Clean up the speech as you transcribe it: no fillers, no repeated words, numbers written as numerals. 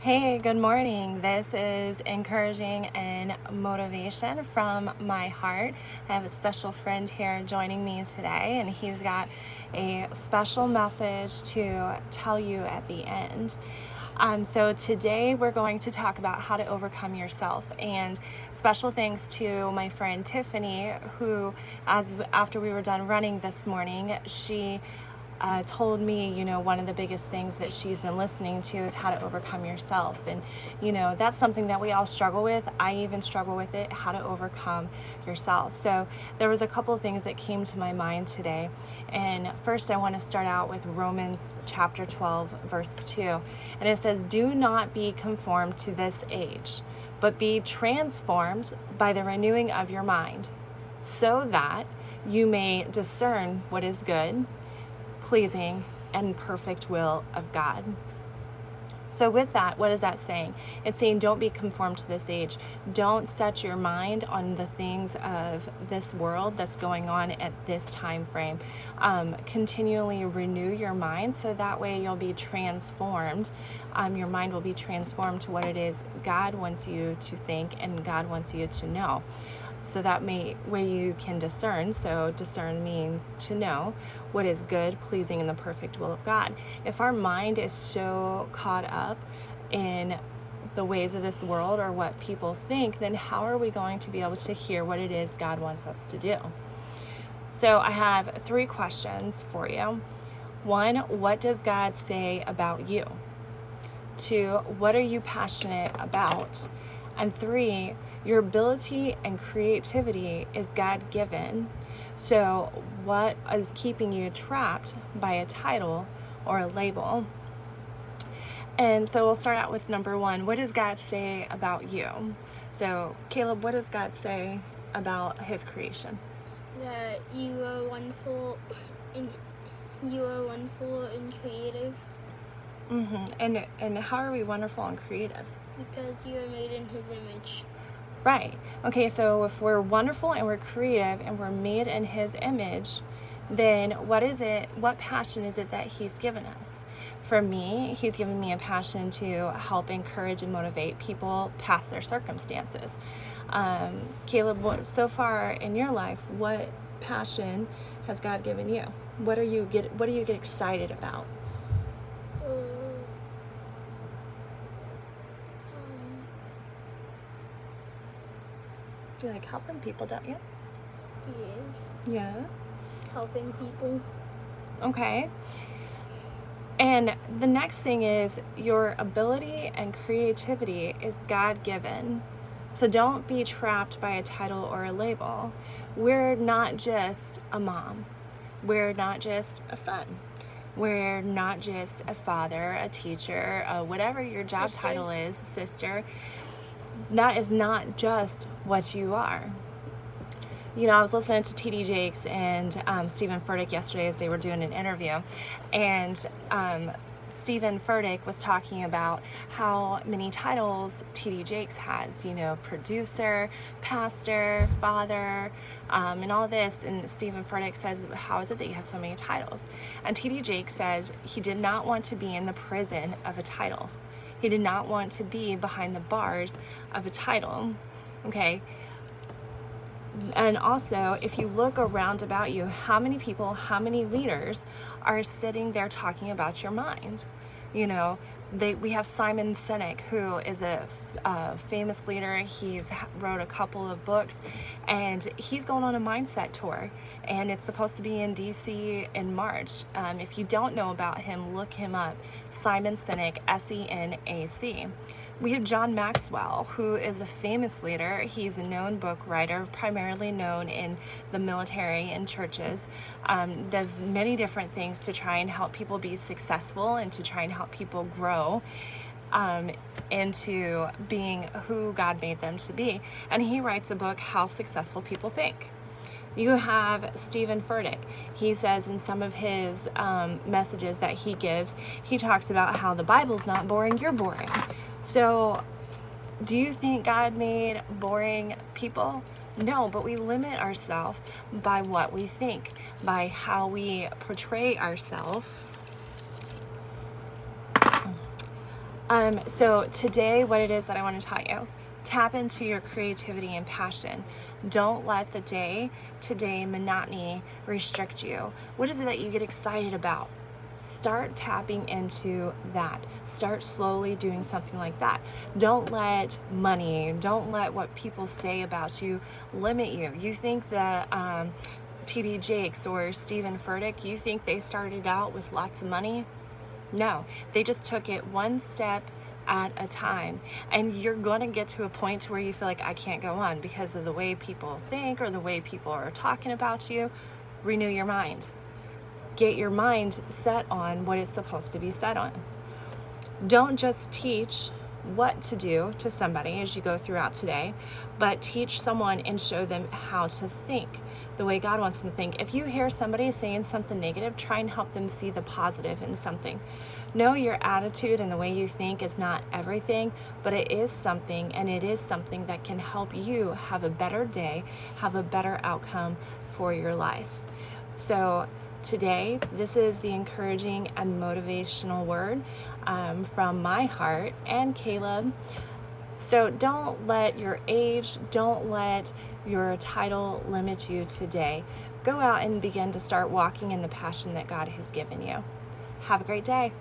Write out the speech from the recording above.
Hey, good morning. This is encouraging and motivation from my heart. I have a special friend here joining me today, and he's got a special message to tell you at the end. So today we're going to talk about how to overcome yourself, and special thanks to my friend Tiffany, who, after we were done running this morning, she told me, one of the biggest things that she's been listening to is how to overcome yourself. And, that's something that we all struggle with. I even struggle with it, how to overcome yourself. So there was a couple of things that came to my mind today. And first, I want to start out with Romans chapter 12, verse 2. And it says, "Do not be conformed to this age, but be transformed by the renewing of your mind, so that you may discern what is good, pleasing, and perfect will of God." So with that, what is that saying? It's saying don't be conformed to this age. Don't set your mind on the things of this world that's going on at this time frame. Continually renew your mind so that way you'll be transformed. Your mind will be transformed to what it is God wants you to think and God wants you to know. So that way you can discern. So discern means to know what is good, pleasing, and the perfect will of God. If our mind is so caught up in the ways of this world or what people think, then how are we going to be able to hear what it is God wants us to do? So I have 3 questions for you. 1, what does God say about you? 2, what are you passionate about? And 3, your ability and creativity is God-given. So what is keeping you trapped by a title or a label? And so we'll start out with number 1. What does God say about you? So Caleb, what does God say about his creation? That you are wonderful and creative. And how are we wonderful and creative? Because you are made in his image. Right. Okay, so if we're wonderful and we're creative and we're made in his image, then what passion is it that he's given us? For me, he's given me a passion to help encourage and motivate people past their circumstances. Caleb, so far in your life, what passion has God given you? What do you get excited about? You like helping people, don't you? Yes. Yeah. Helping people. Okay. And the next thing is your ability and creativity is God-given. So don't be trapped by a title or a label. We're not just a mom. We're not just a son. We're not just a father, a teacher, whatever your job title is, sister. That is not just what you are. I was listening to T.D. Jakes and Stephen Furtick yesterday as they were doing an interview, and Stephen Furtick was talking about how many titles T.D. Jakes has, producer, pastor, father, and all this. And Stephen Furtick says, how is it that you have so many titles? And T.D. Jakes says he did not want to be in the prison of a title. He did not want to be behind the bars of a title, okay? And also, if you look around about you, how many people, how many leaders are sitting there talking about your mind? We have Simon Sinek, who is a famous leader. He's wrote a couple of books, and he's going on a mindset tour, and it's supposed to be in DC in March. If you don't know about him, look him up. Simon Sinek, Senac. We have John Maxwell, who is a famous leader. He's a known book writer, primarily known in the military and churches, does many different things to try and help people be successful and to try and help people grow into being who God made them to be. And he writes a book, How Successful People Think. You have Stephen Furtick. He says in some of his messages that he gives, he talks about how the Bible's not boring, you're boring. So, do you think God made boring people? No, but we limit ourselves by what we think, by how we portray ourselves. So today, what it is that I want to tell you, tap into your creativity and passion. Don't let the day-to-day monotony restrict you. What is it that you get excited about? Start tapping into that. Start slowly doing something like that. Don't let money, don't let what people say about you limit you. You think that TD Jakes or Stephen Furtick, you think they started out with lots of money? No, they just took it one step at a time. And you're going to get to a point where you feel like I can't go on because of the way people think or the way people are talking about you. Renew your mind. Get your mind set on what it's supposed to be set on. Don't just teach what to do to somebody as you go throughout today, but teach someone and show them how to think the way God wants them to think. If you hear somebody saying something negative, try and help them see the positive in something. Know your attitude and the way you think is not everything, but it is something, and it is something that can help you have a better day, have a better outcome for your life. So today, this is the encouraging and motivational word from my heart and Caleb. So don't let your age, don't let your title limit you today. Go out and begin to start walking in the passion that God has given you. Have a great day.